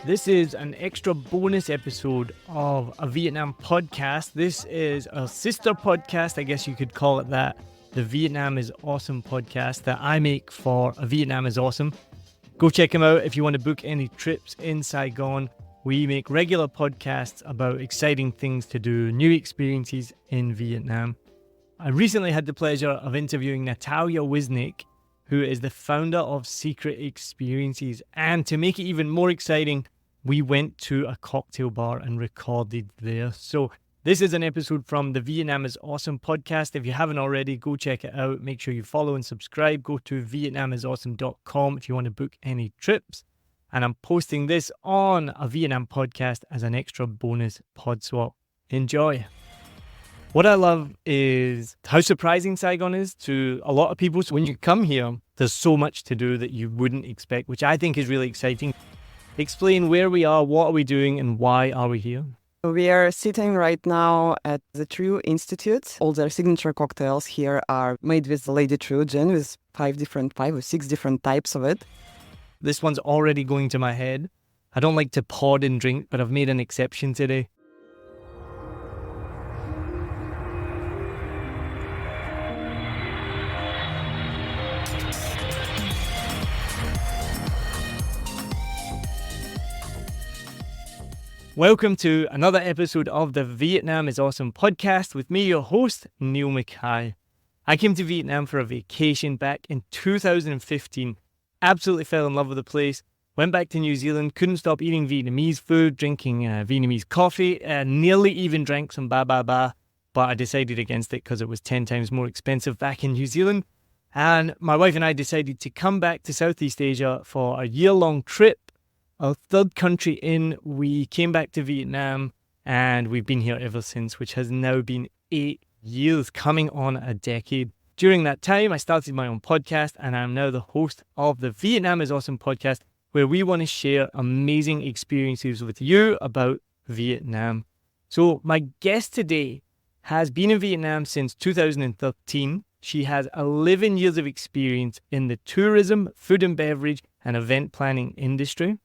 This is an extra bonus episode of a Vietnam podcast. This is a sister podcast, I guess you could call it that. The Vietnam is Awesome podcast that I make for A Vietnam is Awesome. Go check them out if you want to book any trips in Saigon. We make regular podcasts about exciting things to do, new experiences in Vietnam. I recently had the pleasure of interviewing Natalya Wissink, who is the founder of Secret Experiences. And to make it even more exciting, we went to a cocktail bar and recorded there. So this is an episode from the Vietnam is Awesome podcast. If you haven't already, go check it out. Make sure you follow and subscribe. Go to vietnamisawesome.com if you want to book any trips. And I'm posting this on a Vietnam podcast as an extra bonus PodSwap. Enjoy. What I love is how surprising Saigon is to a lot of people. So when you come here, there's so much to do that you wouldn't expect, which I think is really exciting. Explain where we are, what are we doing, and why are we here? We are sitting right now at the True Institute. All their signature cocktails here are made with the Lady True gin with five or six different types of it. This one's already going to my head. I don't like to pod and drink, but I've made an exception today. Welcome to another episode of the Vietnam is Awesome podcast with me, your host, Niall Mackay. I came to Vietnam for a vacation back in 2015. Absolutely fell in love with the place. Went back to New Zealand, couldn't stop eating Vietnamese food, drinking Vietnamese coffee, nearly even drank some ba, but I decided against it because it was 10 times more expensive back in New Zealand. And my wife and I decided to come back to Southeast Asia for a year-long trip. Our third country in, we came back to Vietnam and we've been here ever since, which has now been 8 years, coming on a decade. During that time, I started my own podcast and I'm now the host of the Vietnam is Awesome podcast, where we want to share amazing experiences with you about Vietnam. So my guest today has been in Vietnam since 2013. She has 11 years of experience in the tourism, food and beverage, and event planning industry.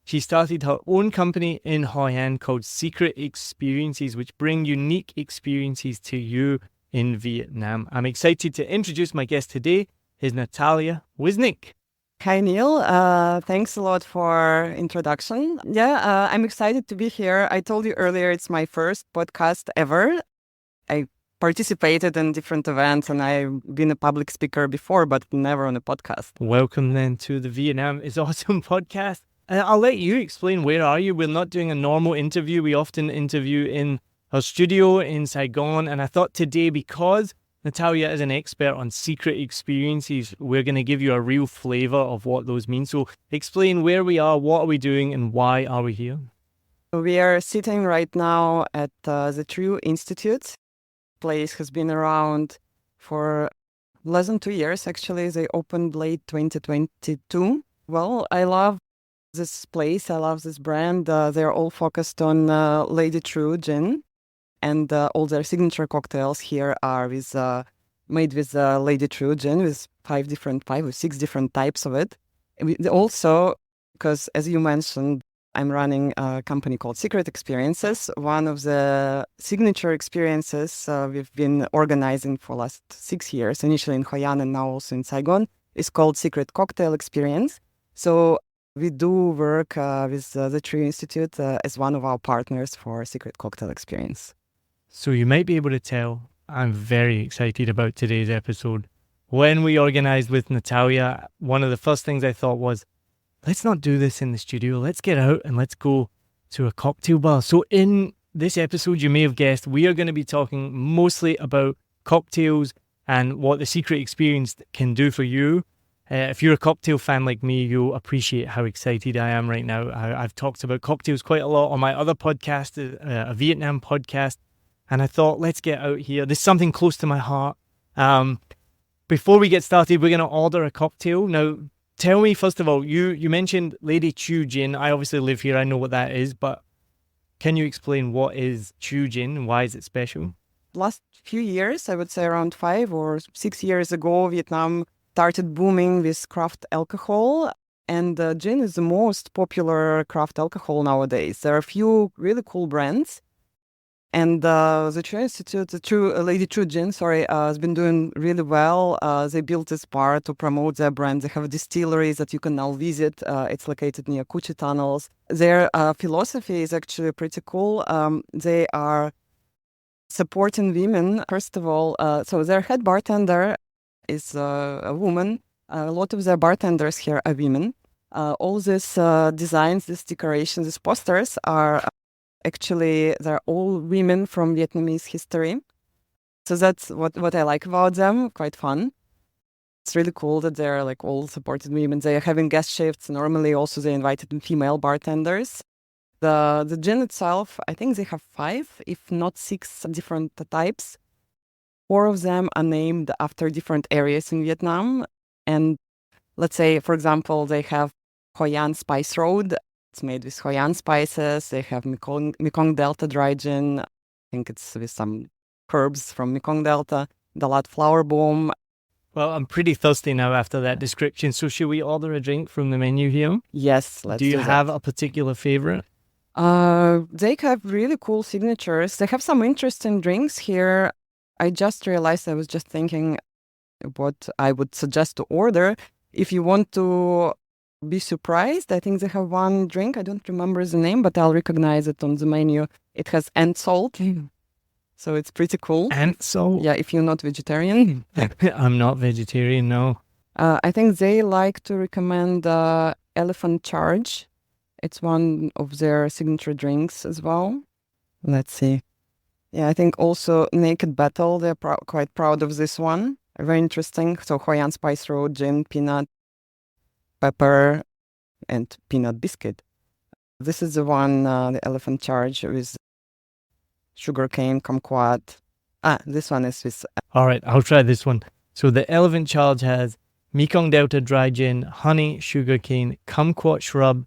She started her own company in Hoi An called Secret Experiences, which bring unique experiences to you in Vietnam. I'm excited to introduce my guest today, is Natalya Wissink. Hi, Neil. Thanks a lot for introduction. I'm excited to be here. I told you earlier it's my first podcast ever. I participated in different events and I've been a public speaker before, but never on a podcast. Welcome then to the Vietnam is Awesome podcast. I'll let you explain, where are you? We're not doing a normal interview. We often interview in our studio in Saigon. And I thought today, because Natalya is an expert on secret experiences, we're going to give you a real flavor of what those mean. So explain where we are, what are we doing, and why are we here? We are sitting right now at the True Institute. The place has been around for less than 2 years, actually. They opened late 2022. Well, I love this place. I love this brand. They're all focused on Lady True gin, and all their signature cocktails here are made with Lady True gin with five or six different types of it. Also, because as you mentioned, I'm running a company called Secret Experiences. One of the signature experiences we've been organizing for the last 6 years, initially in Hoi An and now also in Saigon, is called Secret Cocktail Experience. So we do work with the True Institute as one of our partners for Secret Cocktail Experience. So you might be able to tell I'm very excited about today's episode. When we organized with Natalya, one of the first things I thought was, let's not do this in the studio. Let's get out and let's go to a cocktail bar. So in this episode, you may have guessed, we are going to be talking mostly about cocktails and what the Secret Experience can do for you. If you're a cocktail fan like me, you'll appreciate how excited I am right now. I've talked about cocktails quite a lot on my other podcast, a Vietnam podcast, and I thought, let's get out here. There's something close to my heart. Before we get started, we're going to order a cocktail. Now, tell me, first of all, you mentioned Lady True gin. I obviously live here. I know what that is, but can you explain what is True gin and why is it special? Last few years, I would say around 5 or 6 years ago, Vietnam started booming with craft alcohol. And gin is the most popular craft alcohol nowadays. There are a few really cool brands. And the True Institute, Lady True Gin, has been doing really well. They built this bar to promote their brand. They have distilleries that you can now visit. It's located near Kuchi tunnels. Their philosophy is actually pretty cool. They are supporting women, first of all. So their head bartender is a woman. A lot of their bartenders here are women. All these designs, these decorations, these posters are actually, they're all women from Vietnamese history. So that's what I like about them. Quite fun. It's really cool that they're like all supported women. They are having guest shifts. Normally also they invited female bartenders. The gin itself, I think they have 5, if not 6 different types. 4 of them are named after different areas in Vietnam. And let's say, for example, they have Hoi An Spice Road. It's made with Hoi An spices. They have Mekong Delta dry gin. I think it's with some herbs from Mekong Delta. Dalat Flower Bomb. Well, I'm pretty thirsty now after that description. So should we order a drink from the menu here? Yes, let's do you that. have a particular favorite? They have really cool signatures. They have some interesting drinks here. I just realized, I was just thinking what I would suggest to order. If you want to be surprised, I think they have one drink. I don't remember the name, but I'll recognize it on the menu. It has ant salt. So it's pretty cool. Ant salt? Yeah, if you're not vegetarian. I'm not vegetarian, no. I think they like to recommend Elephant Charge. It's one of their signature drinks as well. Let's see. Yeah, I think also Naked Battle, they're quite proud of this one. Very interesting. So Hoi An Spice Road, gin, peanut, pepper, and peanut biscuit. This is the one, the Elephant Charge with sugarcane, kumquat. This one is with... All right, I'll try this one. So the Elephant Charge has Mekong Delta dry gin, honey, sugarcane, kumquat shrub,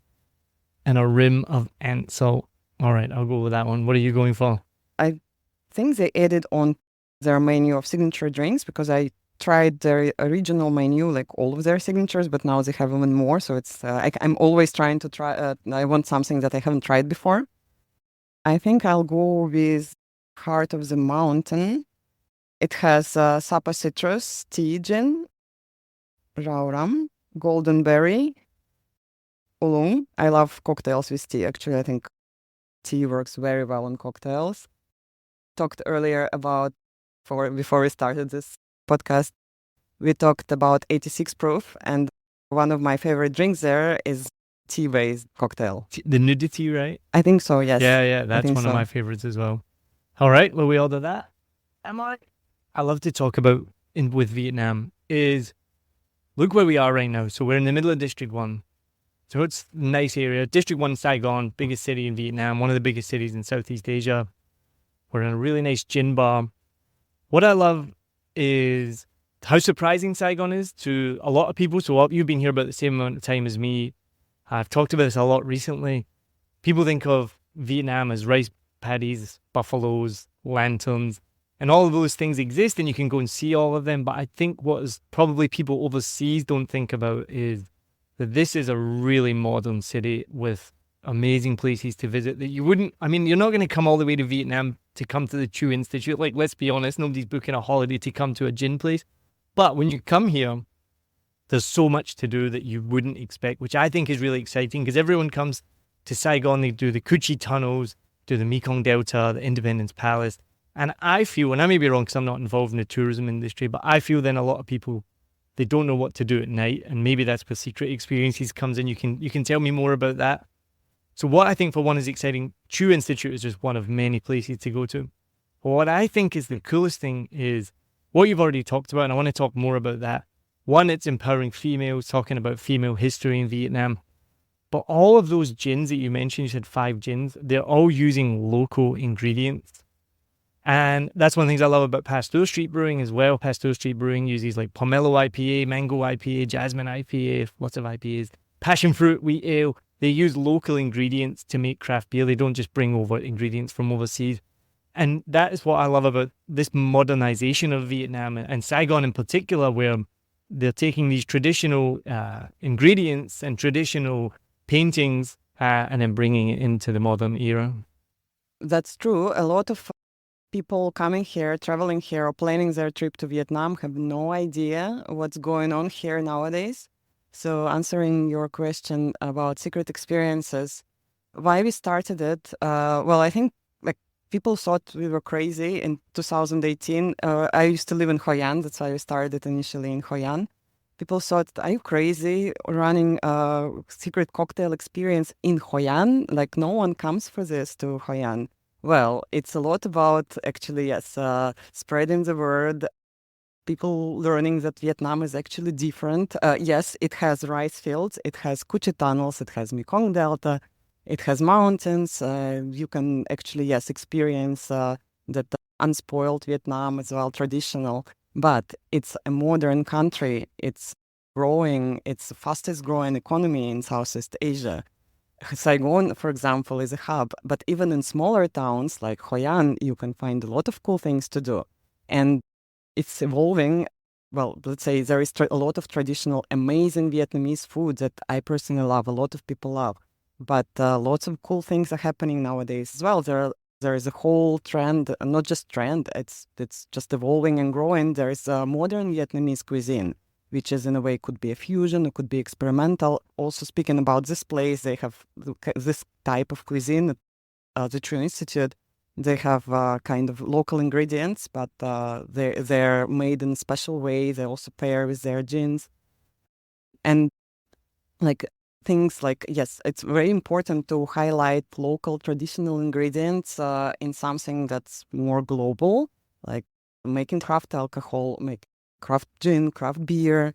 and a rim of ant salt. All right, I'll go with that one. What are you going for? I think they added on their menu of signature drinks because I tried their original menu, like all of their signatures, but now they have even more. So it's I'm always trying to try. I want something that I haven't tried before. I think I'll go with Heart of the Mountain. It has Sapa Citrus, tea gin, Rauram, Golden Berry, Oolong. I love cocktails with tea. Actually, I think tea works very well on cocktails. Talked earlier about, before we started this podcast, we talked about 86 proof, and one of my favorite drinks there is tea-based cocktail. The nudity, right? I think so, yes. Yeah, that's one of my favorites as well. All right, will we order that? I love to talk about with Vietnam is, look where we are right now. So we're in the middle of District 1. So it's a nice area. District 1, Saigon, biggest city in Vietnam, one of the biggest cities in Southeast Asia. We're in a really nice gin bar. What I love is how surprising Saigon is to a lot of people. So you've been here about the same amount of time as me. I've talked about this a lot recently. People think of Vietnam as rice paddies, buffaloes, lanterns, and all of those things exist and you can go and see all of them. But I think what is probably people overseas don't think about is that this is a really modern city with amazing places to visit that you wouldn't, you're not going to come all the way to Vietnam to come to the True Institute. Like, let's be honest, nobody's booking a holiday to come to a gin place. But when you come here, there's so much to do that you wouldn't expect, which I think is really exciting because everyone comes to Saigon, they do the Kuchi tunnels, do the Mekong Delta, the Independence Palace. And I feel, and I may be wrong because I'm not involved in the tourism industry, but I feel then a lot of people, they don't know what to do at night. And maybe that's where Secret Experiences comes in. You can tell me more about that. So what I think for one is exciting, True Institute is just one of many places to go to. But what I think is the coolest thing is what you've already talked about, and I want to talk more about that. One, it's empowering females, talking about female history in Vietnam. But all of those gins that you mentioned, you said 5 gins, they're all using local ingredients. And that's one of the things I love about Pasteur Street Brewing as well. Pasteur Street Brewing uses like Pomelo IPA, Mango IPA, Jasmine IPA, lots of IPAs, passion fruit, wheat ale. They use local ingredients to make craft beer. They don't just bring over ingredients from overseas. And that is what I love about this modernization of Vietnam and Saigon in particular, where they're taking these traditional ingredients and traditional paintings and then bringing it into the modern era. That's true. A lot of people coming here, traveling here, or planning their trip to Vietnam have no idea what's going on here nowadays. So, answering your question about secret experiences, why we started it? Well, I think like people thought we were crazy in 2018. I used to live in Hoi An. That's why we started it initially in Hoi An. People thought, are you crazy running a secret cocktail experience in Hoi An? Like, no one comes for this to Hoi An. Well, it's a lot about actually, yes, spreading the word, people learning that Vietnam is actually different. Yes, it has rice fields, it has Cu Chi tunnels, it has Mekong Delta, it has mountains. You can actually, yes, experience that unspoiled Vietnam as well, traditional. But it's a modern country. It's growing. It's the fastest growing economy in Southeast Asia. Saigon, for example, is a hub. But even in smaller towns like Hoi An, you can find a lot of cool things to do. And it's evolving. Well, let's say there is a lot of traditional, amazing Vietnamese food that I personally love. A lot of people love. But lots of cool things are happening nowadays as well. There is a whole trend, not just trend, it's just evolving and growing. There is a modern Vietnamese cuisine, which is in a way could be a fusion, it could be experimental. Also speaking about this place, they have this type of cuisine at the True Institute. They have kind of local ingredients, but they're made in a special way. They also pair with their gins. And like things like, yes, it's very important to highlight local traditional ingredients in something that's more global, like making craft alcohol, make craft gin, craft beer.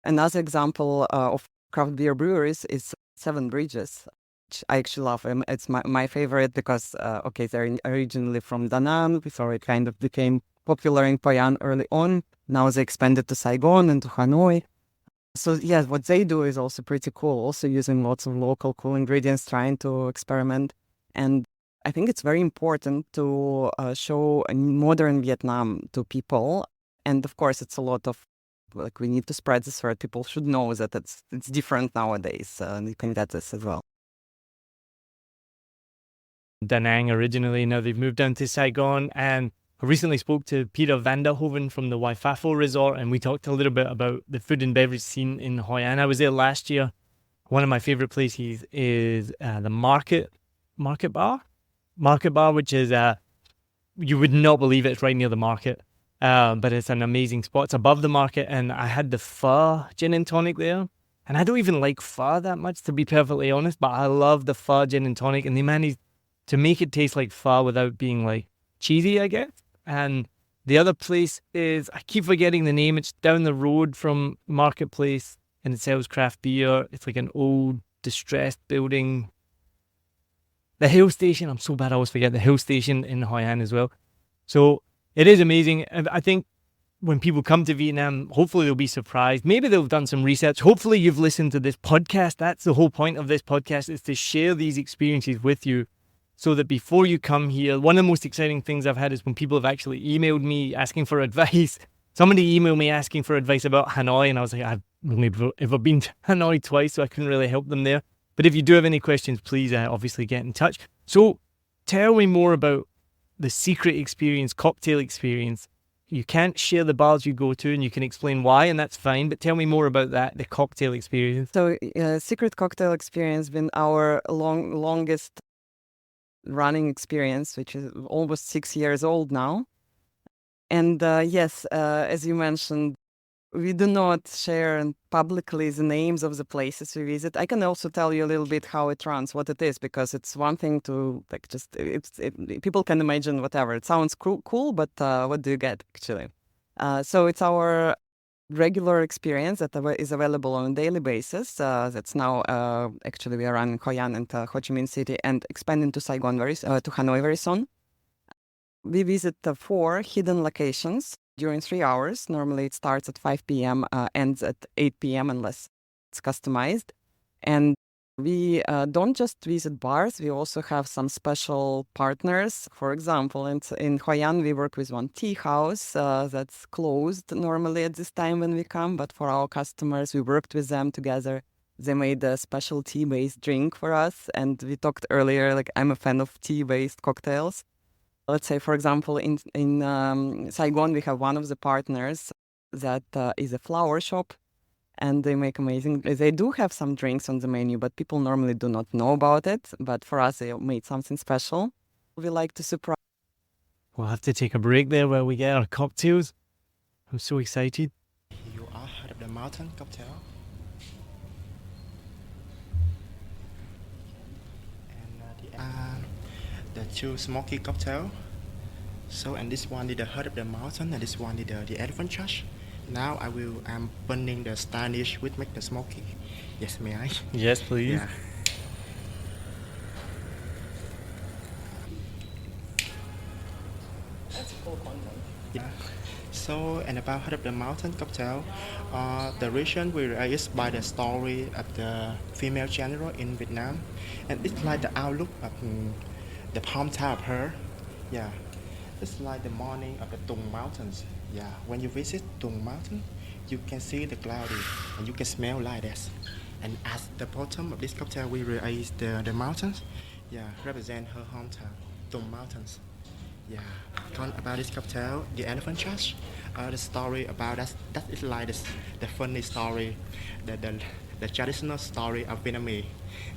Another example of craft beer breweries is Seven Bridges, which I actually love. It's my favorite because, okay, they're originally from Da Nang, so it kind of became popular in Hoi An early on. Now they expanded to Saigon and to Hanoi. So yeah, what they do is also pretty cool. Also using lots of local cool ingredients, trying to experiment. And I think it's very important to show a modern Vietnam to people. And of course, it's a lot of like we need to spread this word. People should know that it's different nowadays. And you can get this as well. Da Nang originally, now they've moved down to Saigon, and I recently spoke to Peter Vanderhoven from the Waifafo Resort, and we talked a little bit about the food and beverage scene in Hoi An. I was there last year. One of my favorite places is the Market Bar, which is you would not believe it. It's right near the market, but it's an amazing spot. It's above the market, and I had the pho gin and tonic there. And I don't even like pho that much, to be perfectly honest, but I love the pho gin and tonic, and they managed to make it taste like pho without being like cheesy, I guess. And the other place is, I keep forgetting the name, it's down the road from Marketplace and it sells craft beer. It's like an old distressed building. The Hill Station, I'm so bad I always forget the Hill Station in Hoi An as well. So it is amazing. I think when people come to Vietnam, hopefully they'll be surprised. Maybe they've done some research. Hopefully you've listened to this podcast. That's the whole point of this podcast, is to share these experiences with you, so that before you come here, one of the most exciting things I've had is when people have actually emailed me asking for advice. Somebody emailed me asking for advice about Hanoi, and I was like, I've only ever been to Hanoi twice, so I couldn't really help them there. But if you do have any questions, please obviously get in touch. So tell me more about the secret experience, cocktail experience. You can't share the bars you go to, and you can explain why, and that's fine. But tell me more about that, the cocktail experience. So secret cocktail experience been our longest running experience, which is almost 6 years old now. And yes, as you mentioned, we do not share publicly the names of the places we visit. I can also tell you a little bit how it runs, what it is, because it's one thing to like just people can imagine whatever. It sounds cool, but what do you get actually? So it's our regular experience that is available on a daily basis. That's now actually we are running Hoi An and Ho Chi Minh City and expanding to Saigon to Hanoi very soon. We visit 4 hidden locations during 3 hours. Normally it starts at 5 p.m., ends at 8 p.m. unless it's customized. And We don't just visit bars, we also have some special partners. For example, in Hoi An, we work with one tea house that's closed normally at this time when we come, but for our customers, we worked with them together. They made a special tea-based drink for us, and we talked earlier, like I'm a fan of tea-based cocktails. Let's say, for example, in Saigon, we have one of the partners that is a flower shop, and they make amazing. They do have some drinks on the menu, but people normally do not know about it. But for us, they made something special. We like to surprise. We'll have to take a break there while we get our cocktails. I'm so excited. You all heard of the mountain cocktail? And the two smoky cocktail. So, and this one is the heart of the mountain, and this one is the elephant trash. Now I'm burning the Spanish with make the smoky. Yes, may I? Yes, please. Yeah. That's full content. Yeah. So, and about heart of the mountain cocktail, the region we raised by the story of the female general in Vietnam, and it's like the outlook of the hometown of her. Yeah. It's like the morning of the Tung Mountains. Yeah, when you visit Tung Mountain, you can see the cloudy and you can smell like this. And at the bottom of this cocktail, we raise the mountains. Yeah, represent her hometown, Tung Mountains. Yeah, talk about this cocktail, the elephant church. The story about that is like the funny story, the traditional story of Vietnamese.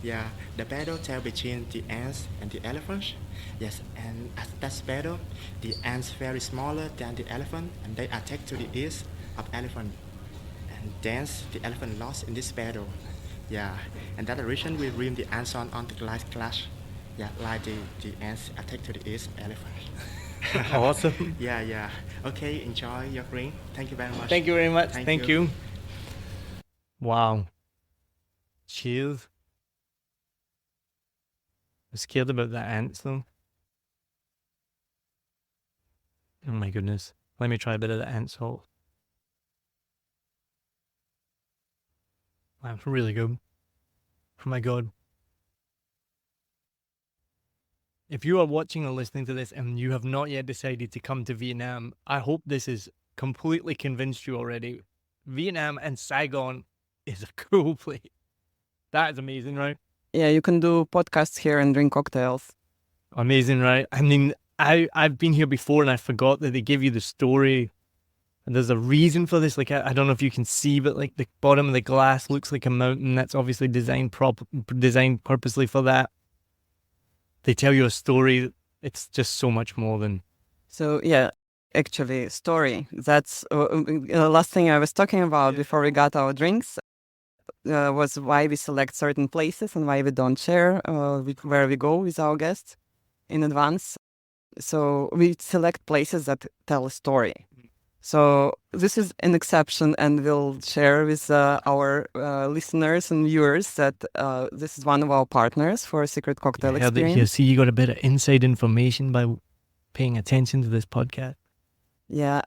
Yeah, the battle tale between the ants and the elephants. Yes, and at that battle, the ants very smaller than the elephant, and they attack to the east of elephant. And then the elephant lost in this battle. Yeah, and that the reason we bring the ants on the last clash. Yeah, like the ants attack to the east elephant. Awesome. Yeah. Okay, enjoy your drink. Thank you very much. Thank you very much. Thank Thank you. you. Wow. Cheers. I'm scared about the ants though. Oh my goodness. Let me try a bit of the ant salt. That's really good. Oh my god. If you are watching or listening to this and you have not yet decided to come to Vietnam, I hope this has completely convinced you already. Vietnam and Saigon is a cool place. That is amazing, right? Yeah, you can do podcasts here and drink cocktails. Amazing, right? I mean, I've been here before and I forgot that they give you the story. And there's a reason for this. Like, I don't know if you can see, but like the bottom of the glass looks like a mountain. That's obviously designed purposely for that. They tell you a story. It's just so much more than. So yeah, actually, story. That's the last thing I was talking about before we got our drinks. Was why we select certain places and why we don't share where we go with our guests in advance. So we select places that tell a story. So this is an exception, and we'll share with our listeners and viewers that this is one of our partners for Secret Cocktail Experience. Here, see, you got a bit of inside information by paying attention to this podcast. Yeah.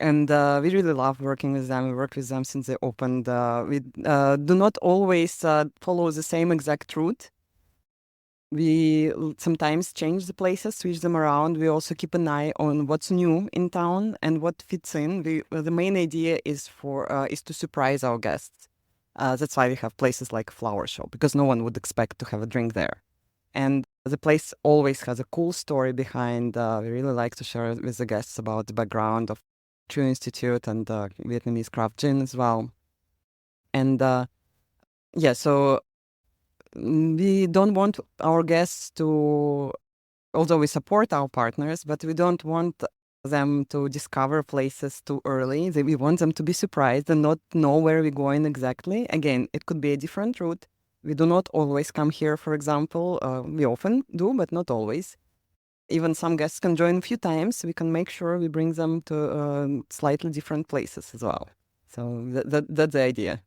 And we really love working with them. We worked with them since they opened. We do not always follow the same exact route. We sometimes change the places, switch them around. We also keep an eye on what's new in town and what fits in. The main idea is to surprise our guests. That's why we have places like Flower Shop, because no one would expect to have a drink there. And the place always has a cool story behind. We really like to share with the guests about the background of True Institute and Vietnamese craft gin as well. And so we don't want our guests to, although we support our partners, but we don't want them to discover places too early. We want them to be surprised and not know where we're going exactly. Again, it could be a different route. We do not always come here, for example. We often do, but not always. Even some guests can join a few times. We can make sure we bring them to slightly different places as well. So that's the idea.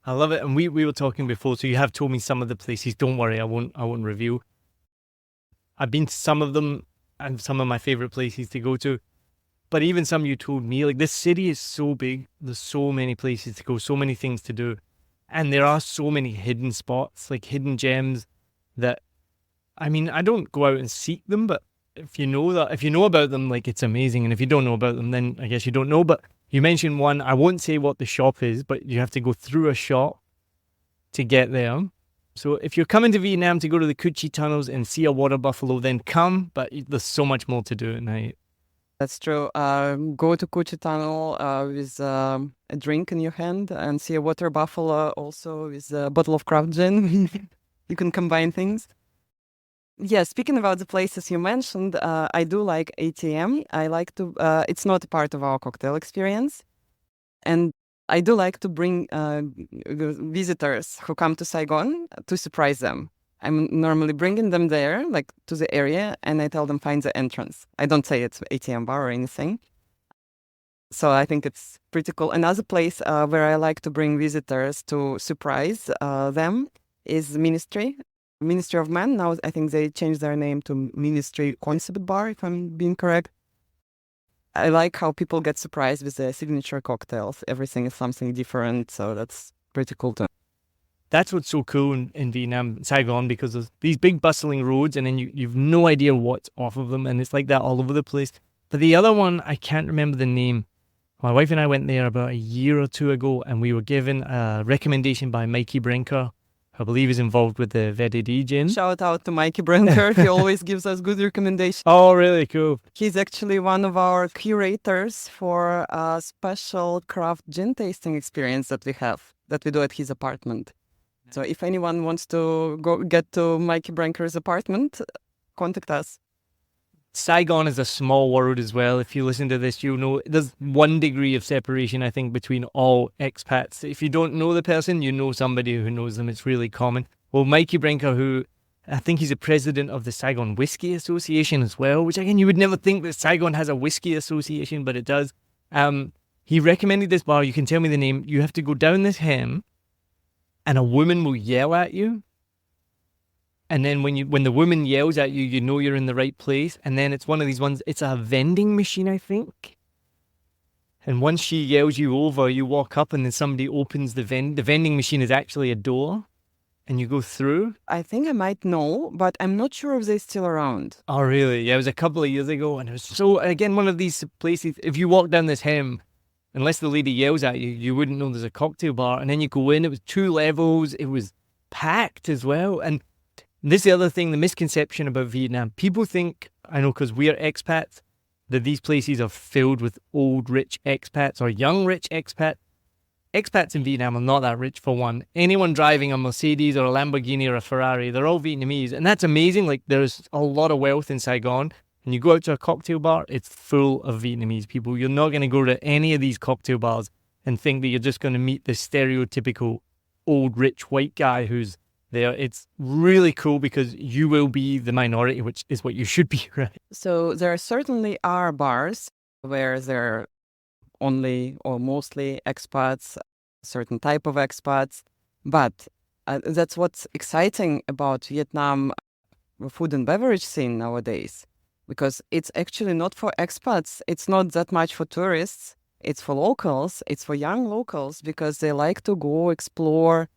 I love it. And we were talking before, so you have told me some of the places. Don't worry, I won't review. I've been to some of them and some of my favorite places to go to. But even some you told me, like, this city is so big. There's so many places to go, so many things to do. And there are so many hidden spots, like hidden gems that, I mean, I don't go out and seek them, but if you know about them, like it's amazing. And if you don't know about them, then I guess you don't know. But you mentioned one, I won't say what the shop is, but you have to go through a shop to get there. So if you're coming to Vietnam to go to the Cu Chi tunnels and see a water buffalo, then come, but there's so much more to do at night. That's true. Go to Cu Chi Tunnel with a drink in your hand and see a water buffalo also with a bottle of craft gin. You can combine things. Yeah, speaking about the places you mentioned, I do like ATM. I like to, it's not a part of our cocktail experience. And I do like to bring visitors who come to Saigon to surprise them. I'm normally bringing them there, like to the area, and I tell them find the entrance. I don't say it's ATM bar or anything. So I think it's pretty cool. Another place where I like to bring visitors to surprise them is Ministry of Men. Now I think they changed their name to Ministry Concept Bar, if I'm being correct. I like how people get surprised with their signature cocktails. Everything is something different, so that's pretty cool too. That's what's so cool in Vietnam, Saigon, because there's these big bustling roads and then you've no idea what's off of them, and it's like that all over the place. But the other one, I can't remember the name. My wife and I went there about a year or two ago, and we were given a recommendation by Mikey Brinker, who I believe is involved with the VDD gin. Shout out to Mikey Brinker. He always gives us good recommendations. Oh, really cool. He's actually one of our curators for a special craft gin tasting experience that we do at his apartment. So if anyone wants to go get to Mikey Brinker's apartment, contact us. Saigon is a small world as well. If you listen to this, you'll know there's 1 degree of separation, I think, between all expats. If you don't know the person, you know somebody who knows them. It's really common. Well, Mikey Brinker, who I think he's the president of the Saigon Whiskey Association as well, which again, you would never think that Saigon has a whiskey association, but it does. He recommended this bar. You can tell me the name. You have to go down this hem, and a woman will yell at you. And then when the woman yells at you, you know you're in the right place. And then it's one of these ones, it's a vending machine, I think. And once she yells you over, you walk up and then somebody opens the vending machine is actually a door. And you go through. I think I might know, but I'm not sure if they're still around. Oh, really? Yeah, it was a couple of years ago. And it was so, again, one of these places, if you walk down this hem, unless the lady yells at you, you wouldn't know there's a cocktail bar. And then you go in, it was 2 levels. It was packed as well. And this is the other thing, the misconception about Vietnam. People think, I know because we're expats, that these places are filled with old rich expats or young rich expats. Expats in Vietnam are not that rich, for one. Anyone driving a Mercedes or a Lamborghini or a Ferrari, they're all Vietnamese. And that's amazing. Like, there's a lot of wealth in Saigon. And you go out to a cocktail bar, it's full of Vietnamese people. You're not going to go to any of these cocktail bars and think that you're just going to meet the stereotypical old rich white guy who's there. It's really cool because you will be the minority, which is what you should be, right? So there certainly are bars where there are only or mostly expats, certain type of expats. But that's what's exciting about Vietnam food and beverage scene nowadays, because it's actually not for expats. It's not that much for tourists. It's for locals. It's for young locals because they like to go explore.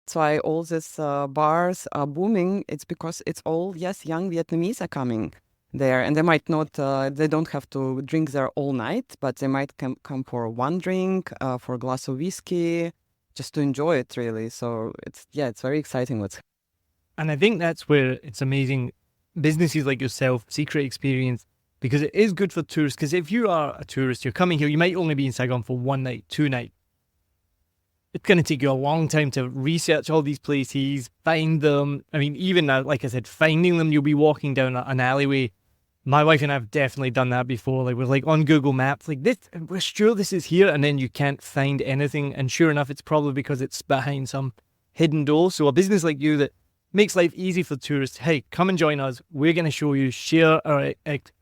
That's why all these bars are booming. It's because it's all, yes, young Vietnamese are coming there. And they might not, they don't have to drink there all night, but they might come for one drink, for a glass of whiskey, just to enjoy it, really. So it's very exciting. And I think that's where it's amazing. Businesses like yourself, Secret Experience, because it is good for tourists. Because if you are a tourist, you're coming here, you might only be in Saigon for 1 night, 2 nights. It's going to take you a long time to research all these places, find them. I mean, even like I said, finding them, you'll be walking down an alleyway. My wife and I have definitely done that before. Like, we're like on Google Maps, like this, we're sure this is here, and then you can't find anything. And sure enough, it's probably because it's behind some hidden door. So a business like you that makes life easy for tourists, hey, come and join us. We're going to show you, share our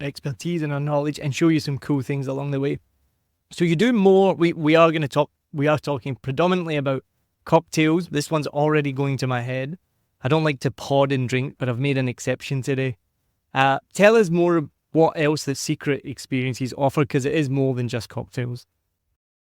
expertise and our knowledge, and show you some cool things along the way. So you do more. We are talking predominantly about cocktails. This one's already going to my head. I don't like to pod and drink, but I've made an exception today. Tell us more what else the Secret Experiences offer, because it is more than just cocktails.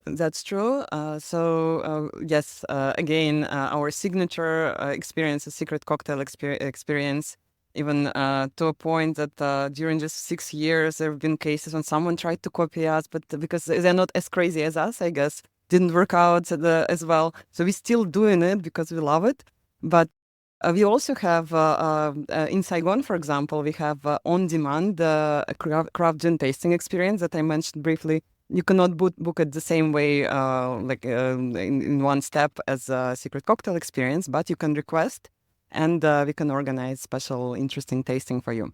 That's true. Yes, again, our signature experience, a secret cocktail experience, even to a point that during just 6 years, there have been cases when someone tried to copy us, but because they're not as crazy as us, I guess, didn't work out as well. So we're still doing it because we love it. But we also have, in Saigon, for example, we have on-demand craft gin tasting experience that I mentioned briefly. You cannot book it the same way, in one step as a secret cocktail experience, but you can request, and we can organize special, interesting tasting for you.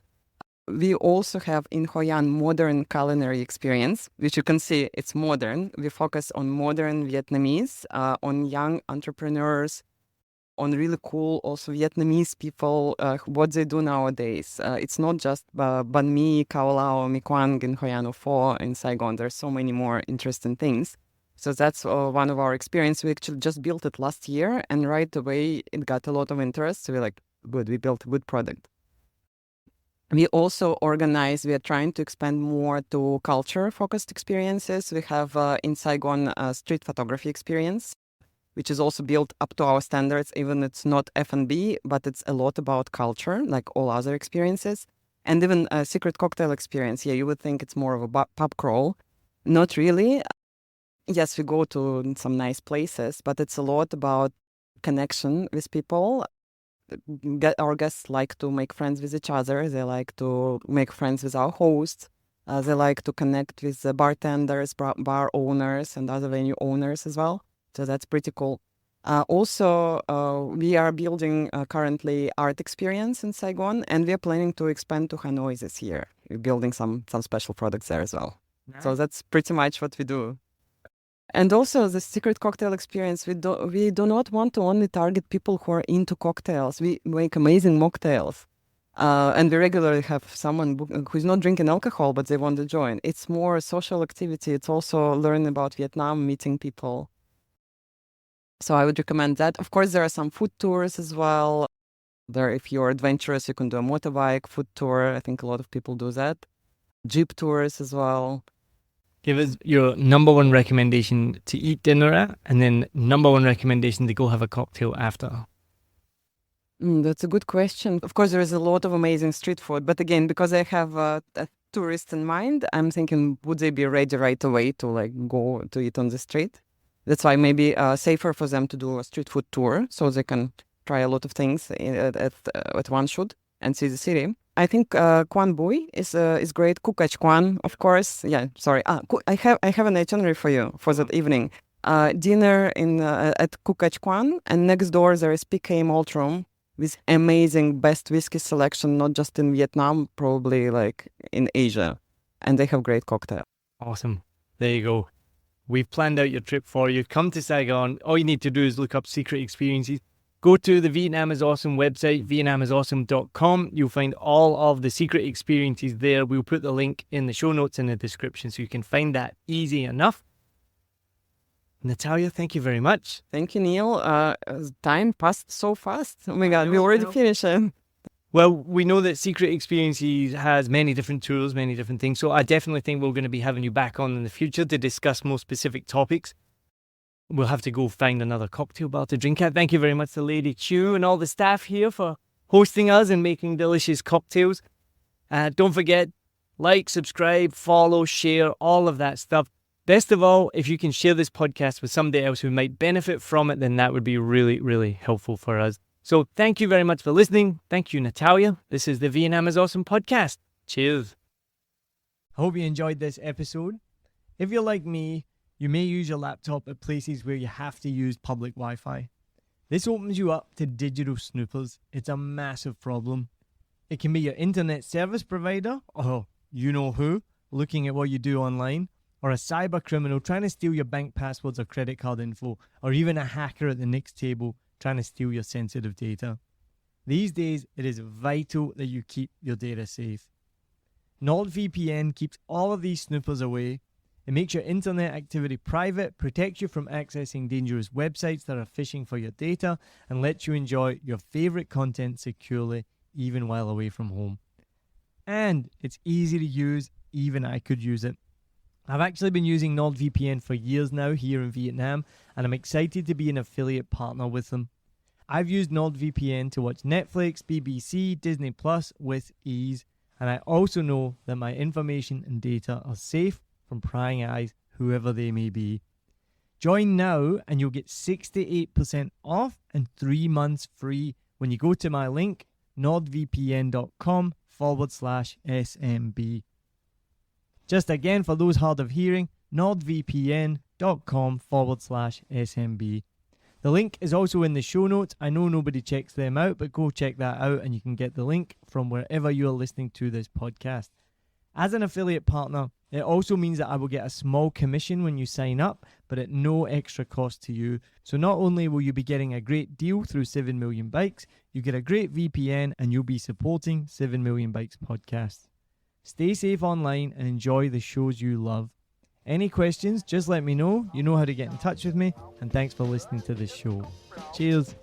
We also have in Hoi An modern culinary experience, which you can see it's modern. We focus on modern Vietnamese, on young entrepreneurs, on really cool also Vietnamese people, what they do nowadays. It's not just banh mi, cao lao, mi quang, and Hoi An pho in Saigon. There's so many more interesting things. So that's one of our experience. We actually just built it last year, and right away it got a lot of interest. So we're like, good, we built a good product. We also we are trying to expand more to culture-focused experiences. We have in Saigon a street photography experience, which is also built up to our standards, even it's not F&B, but it's a lot about culture, like all other experiences. And even a secret cocktail experience, you would think it's more of a pub crawl. Not really. Yes, we go to some nice places, but it's a lot about connection with people. Our guests like to make friends with each other. They like to make friends with our hosts. They like to connect with the bartenders, bar owners, and other venue owners as well. So that's pretty cool. Also, we are building currently art experience in Saigon, and we are planning to expand to Hanoi this year. We're building some special products there as well. Nice. So that's pretty much what we do. And also the secret cocktail experience, we do not want to only target people who are into cocktails. We make amazing mocktails. And we regularly have someone who's not drinking alcohol, but they want to join. It's more a social activity. It's also learning about Vietnam, meeting people. So I would recommend that. Of course, there are some food tours as well. If you're adventurous, you can do a motorbike food tour. I think a lot of people do that. Jeep tours as well. Give us your number one recommendation to eat dinner at, and then number one recommendation to go have a cocktail after. That's a good question. Of course, there is a lot of amazing street food. But again, because I have a tourist in mind, I'm thinking, would they be ready right away to go to eat on the street? That's why maybe safer for them to do a street food tour, so they can try a lot of things at one shoot and see the city. I think Quan Bui is great. Kukach Quan, of course. Yeah, sorry. I have an itinerary for you for that evening. Dinner at Kukach Quan, and next door there is PK Malt Room with amazing best whiskey selection, not just in Vietnam, probably in Asia, and they have great cocktail. Awesome. There you go. We've planned out your trip for you. Come to Saigon. All you need to do is look up secret experiences. Go to the Vietnam is Awesome website, vietnamisawesome.com. You'll find all of the secret experiences there. We'll put the link in the show notes in the description so you can find that easy enough. Natalya, thank you very much. Thank you, Neil. Time passed so fast. Oh my God, we already finished it. Well, we know that Secret Experiences has many different tools, many different things. So I definitely think we're going to be having you back on in the future to discuss more specific topics. We'll have to go find another cocktail bar to drink at. Thank you very much to Lady Chu and all the staff here for hosting us and making delicious cocktails. Don't forget, like, subscribe, follow, share, all of that stuff. Best of all, if you can share this podcast with somebody else who might benefit from it, then that would be really, really helpful for us. So thank you very much for listening. Thank you, Natalya. This is the Vietnam is Awesome podcast. Cheers. I hope you enjoyed this episode. If you're like me, you may use your laptop at places where you have to use public Wi-Fi. This opens you up to digital snoopers. It's a massive problem. It can be your internet service provider, or you know who, looking at what you do online, or a cyber criminal trying to steal your bank passwords or credit card info, or even a hacker at the next table trying to steal your sensitive data. These days, it is vital that you keep your data safe. NordVPN keeps all of these snoopers away. It makes your internet activity private, protects you from accessing dangerous websites that are phishing for your data, and lets you enjoy your favorite content securely, even while away from home. And it's easy to use, even I could use it. I've actually been using NordVPN for years now here in Vietnam, and I'm excited to be an affiliate partner with them. I've used NordVPN to watch Netflix, BBC, Disney Plus with ease, and I also know that my information and data are safe from prying eyes, whoever they may be. Join now and you'll get 68% off and 3 months free when you go to my link, nordvpn.com/SMB. Just again, for those hard of hearing, nordvpn.com/SMB. The link is also in the show notes. I know nobody checks them out, but go check that out and you can get the link from wherever you are listening to this podcast. As an affiliate partner, it also means that I will get a small commission when you sign up, but at no extra cost to you. So not only will you be getting a great deal through 7 Million Bikes, you get a great VPN and you'll be supporting 7 Million Bikes podcast. Stay safe online and enjoy the shows you love. Any questions, just let me know. You know how to get in touch with me. And thanks for listening to this show. Cheers.